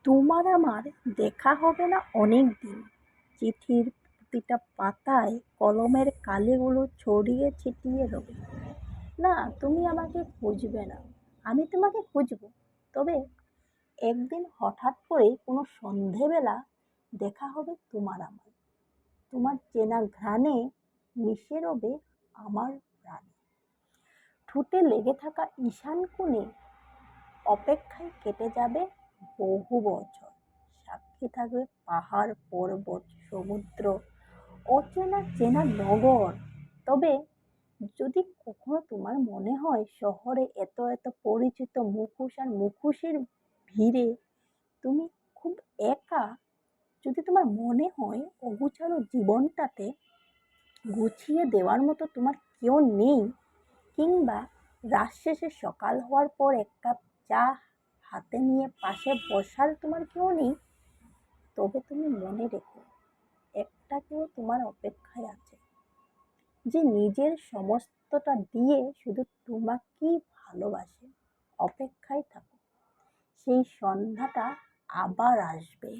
তোমার আমার দেখা হবে না অনেক দিন। চিঠির প্রতিটা পাতায় কলমের কালিগুলো ছড়িয়ে ছিটিয়ে রবে। না, তুমি আমাকে খুঁজবে না, আমি তোমাকে খুঁজবো। তবে একদিন হঠাৎ করে কোনো সন্ধেবেলা দেখা হবে তোমার আমার। তোমার চেনা ঘ্রাণে মিশে রবে আমার প্রাণ। ঠোঁটে লেগে থাকা ঈশান কোণে অপেক্ষায় কেটে যাবে বহু বছর। সাক্ষী থাকবে পাহাড়, পর্বত, সমুদ্র, অচেনা চেনা নগর। তবে যদি কখনো তোমার মনে হয় শহরে এত এত পরিচিত মুখোশ আর মুখোশের ভিড়ে তুমি খুব একা, যদি তোমার মনে হয় অগুছালো জীবনটাতে গুছিয়ে দেওয়ার মতো তোমার কেউ নেই, কিংবা রাত শেষে সকাল হওয়ার পর এক কাপ চা হাতে নিয়ে পাশে বসার তোমার কেউ নেই, তবে তুমি মনে রেখো, একটা কেউ তোমার অপেক্ষায় আছে, যে নিজের সমস্তটা দিয়ে শুধু তোমাকেই ভালোবাসে। অপেক্ষায় থাকো, সেই সন্ধ্যাটা আবার আসবে।